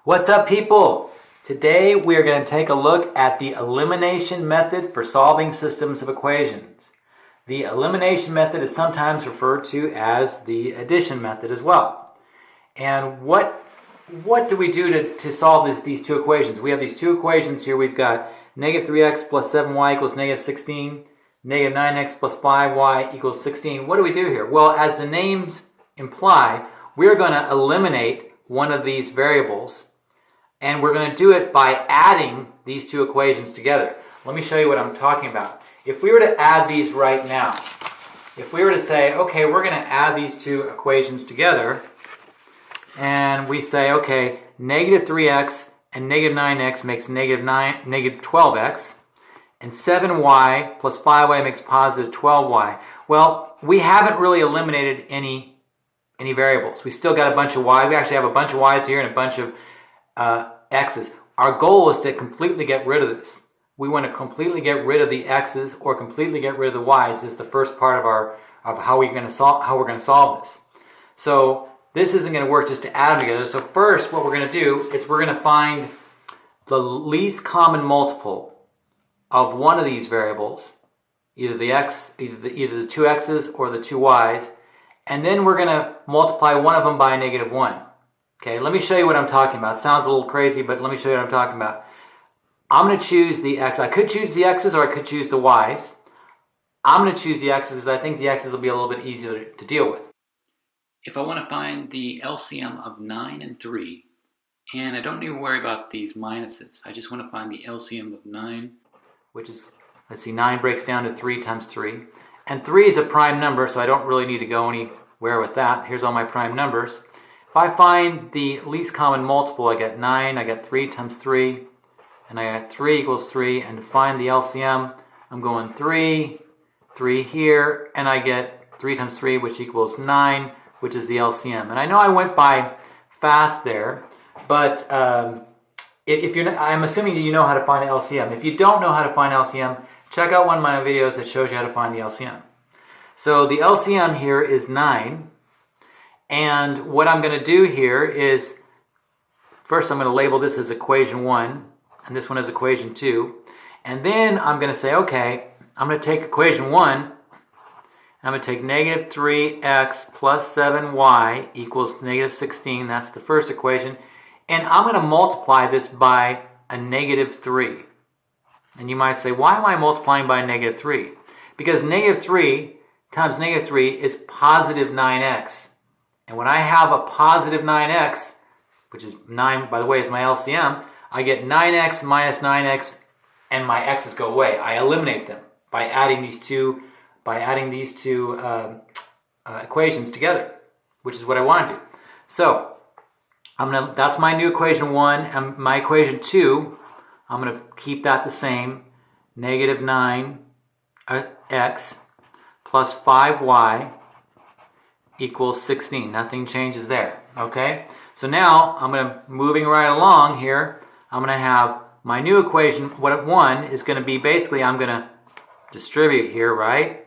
What's up, people? Today we are going to take a look at the elimination method for solving systems of equations. The elimination method is sometimes referred to as the addition method as well. And what do we do to solve these two equations? We have these two equations here. We've got negative 3x plus 7y equals negative 16, negative 9x plus 5y equals 16. What do we do here? Well, as the names imply, we're going to eliminate one of these variables, and we're going to do it by adding these two equations together. Let me show you what I'm talking about. If we were to add these right now, if we were to say, okay, we're going to add these two equations together, and we say, okay, negative 3x and negative 9x makes negative 12x, and 7y plus 5y makes positive 12y. Well, we haven't really eliminated any variables. We still got a bunch of y. We actually have a bunch of y's here and a bunch of x's. Our goal is to completely get rid of this. We want to completely get rid of the x's or completely get rid of the y's. This is the first part of how we're going to solve this. So this isn't going to work just to add them together. So first, what we're going to do is we're going to find the least common multiple of one of these variables, either the two x's or the two y's, and then we're going to multiply one of them by a negative 1. Okay, let me show you what I'm talking about. It sounds a little crazy, but let me show you what I'm talking about. I'm going to choose the x. I could choose the x's or I could choose the y's. I'm going to choose the x's because I think the x's will be a little bit easier to deal with. If I want to find the LCM of 9 and 3, and I don't need to worry about these minuses, I just want to find the LCM of 9, which is, let's see, 9 breaks down to 3 times 3. And 3 is a prime number, so I don't really need to go anywhere with that. Here's all my prime numbers. If I find the least common multiple, I get 9, I get 3 times 3, and I got 3 equals 3. And to find the LCM, I'm going 3, 3 here, and I get 3 times 3, which equals 9, which is the LCM. And I know I went by fast there, but if you're not, I'm assuming that you know how to find an LCM. If you don't know how to find LCM, check out one of my videos that shows you how to find the LCM. So the LCM here is 9. And what I'm going to do here is, first I'm going to label this as equation 1, and this one as equation 2. And then I'm going to say, okay, I'm going to take equation 1, and I'm going to take negative 3x plus 7y equals negative 16. That's the first equation. And I'm going to multiply this by a negative 3. And you might say, why am I multiplying by a negative 3? Because negative 3 times negative 3 is positive 9x. And when I have a positive 9x, which is 9, by the way, is my LCM, I get 9x minus 9x, and my x's go away. I eliminate them by adding these two equations together, which is what I want to do. So that's my new equation 1, and my equation 2, I'm going to keep that the same. Negative 9x plus 5y equals 16. Nothing changes there. Okay? So now I'm moving right along here. I'm going to have my new equation, what 1 is going to be basically, I'm going to distribute here, right?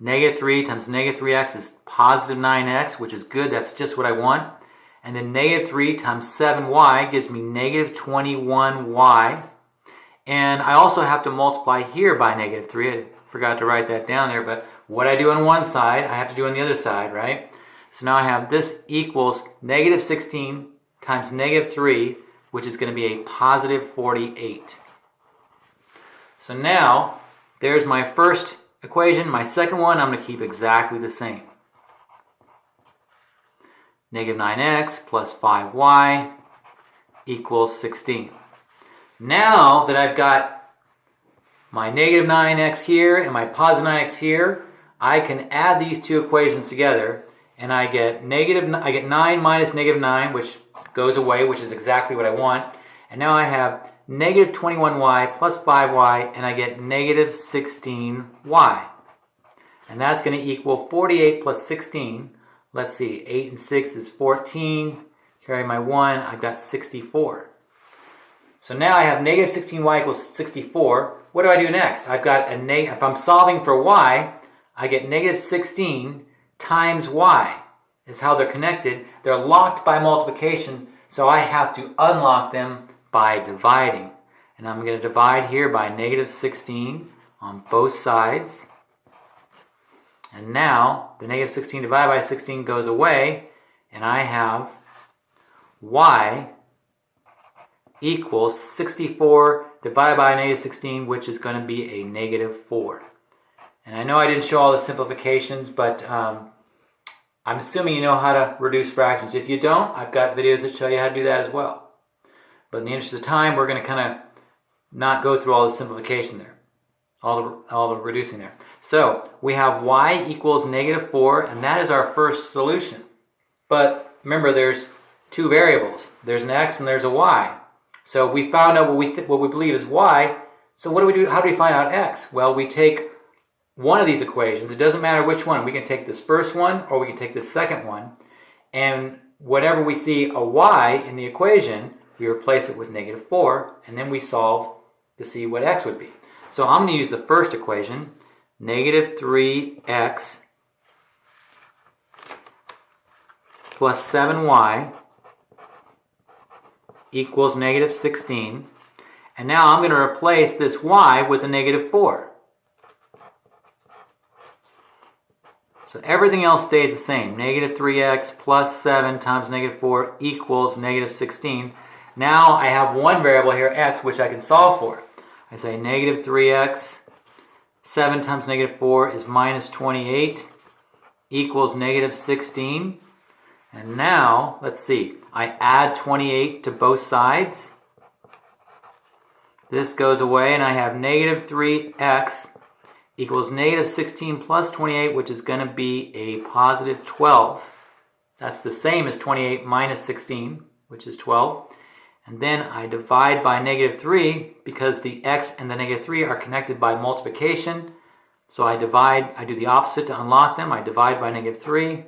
Negative 3 times negative 3x is positive 9x, which is good. That's just what I want. And then negative 3 times 7y gives me negative 21y. And I also have to multiply here by negative 3. I forgot to write that down there, but what I do on one side, I have to do on the other side, right? So now I have this equals negative 16 times negative 3, which is going to be a positive 48. So now, there's my first equation. My second one, I'm going to keep exactly the same. Negative 9x plus 5y equals 16. Now that I've got my negative 9x here and my positive 9x here, I can add these two equations together, and I get 9 minus negative 9, which goes away, which is exactly what I want. And now I have negative 21y plus 5y, and I get negative 16y. And that's going to equal 48 plus 16. Let's see, 8 and 6 is 14. Carry my 1, I've got 64. So now I have negative 16y equals 64. What do I do next? I've got if I'm solving for y, I get negative 16 times y is how they're connected. They're locked by multiplication, So I have to unlock them by dividing. And I'm going to divide here by negative 16 on both sides. And now the negative 16 divided by 16 goes away, and I have y equals 64 divided by negative 16, which is going to be a negative 4. And I know I didn't show all the simplifications, but I'm assuming you know how to reduce fractions. If you don't, I've got videos that show you how to do that as well. But in the interest of time, we're going to kind of not go through all the simplification there, all the reducing there. So we have y equals negative 4, and that is our first solution. But remember, there's two variables. There's an x and there's a y. So we found out what we believe is y. So what do we do? How do we find out x? Well, we take one of these equations. It doesn't matter which one. We can take this first one or we can take this second one. And whenever we see a y in the equation, we replace it with negative 4, and then we solve to see what x would be. So I'm going to use the first equation, negative 3x plus 7y equals negative 16. And now I'm going to replace this y with a negative 4. So everything else stays the same. Negative 3x plus 7 times negative 4 equals negative 16. Now I have one variable here, x, which I can solve for. I say negative 3x, 7 times negative 4 is minus 28, equals negative 16. And now, let's see, I add 28 to both sides. This goes away, and I have negative 3x equals negative 16 plus 28, which is going to be a positive 12. That's the same as 28 minus 16, which is 12. And then I divide by negative 3 because the x and the negative 3 are connected by multiplication. So I do the opposite to unlock them. I divide by negative 3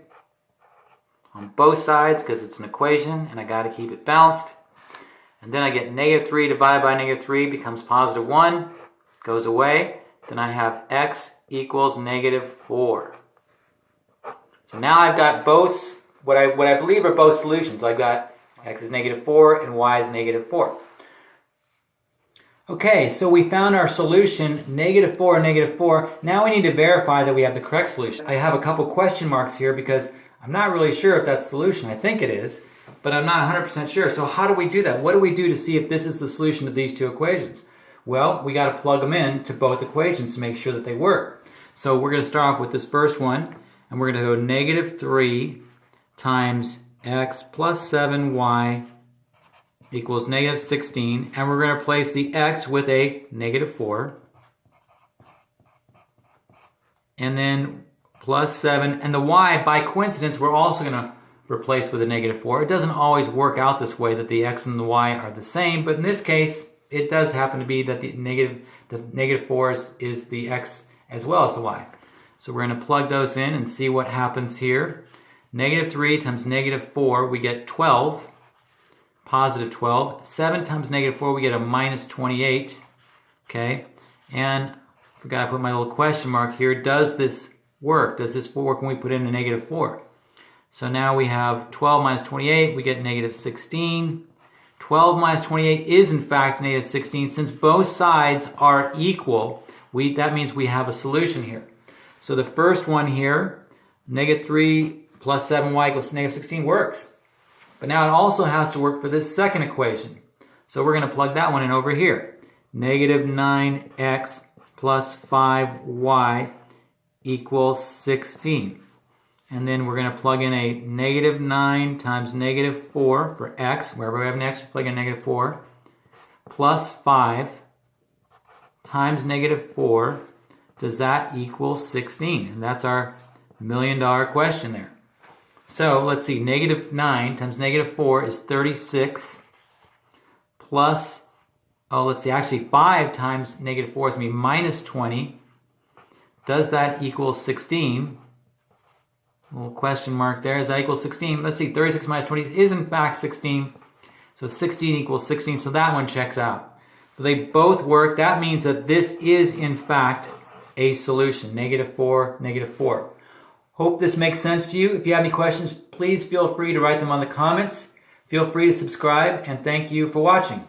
on both sides because it's an equation and I got to keep it balanced. And then I get negative 3 divided by negative 3 becomes positive 1, goes away. Then I have x equals negative 4. So now I've got both, what I believe are both solutions. I've got x is negative 4 and y is negative 4. Okay, so we found our solution, negative 4 and negative 4. Now we need to verify that we have the correct solution. I have a couple question marks here because I'm not really sure if that's the solution. I think it is, but I'm not 100% sure. So how do we do that? What do we do to see if this is the solution to these two equations? Well, we got to plug them in to both equations to make sure that they work. So we're going to start off with this first one, and we're going to go negative 3 times x plus 7y equals negative 16, and we're going to replace the x with a negative 4, and then plus 7, and the y, by coincidence, we're also going to replace with a negative 4. It doesn't always work out this way that the x and the y are the same, but in this case, it does happen to be that the negative 4 is the x as well as the y. So we're going to plug those in and see what happens here. Negative 3 times negative 4, we get 12, positive 12. 7 times negative 4, we get a minus 28. Okay, and I forgot to put my little question mark here. Does this work? Does this work when we put in a negative 4? So now we have 12 minus 28, we get negative 16. 12 minus 28 is in fact negative 16. Since both sides are equal, that means we have a solution here. So the first one here, negative 3 plus 7y equals negative 16 works. But now it also has to work for this second equation. So we're going to plug that one in over here. Negative 9x plus 5y equals 16. And then we're going to plug in a negative 9 times negative 4 for x. Wherever we have an x, we plug in negative 4. Plus 5 times negative 4. Does that equal 16? And that's our million-dollar question there. So let's see. Negative 9 times negative 4 is 36. Plus, let's see. Actually, 5 times negative 4 is going to be minus 20. Does that equal 16? Little question mark there. Is that equal 16? Let's see. 36 minus 20 is in fact 16. So 16 equals 16. So that one checks out. So they both work. That means that this is in fact a solution. Negative 4, negative 4. Hope this makes sense to you. If you have any questions, please feel free to write them on the comments. Feel free to subscribe, and thank you for watching.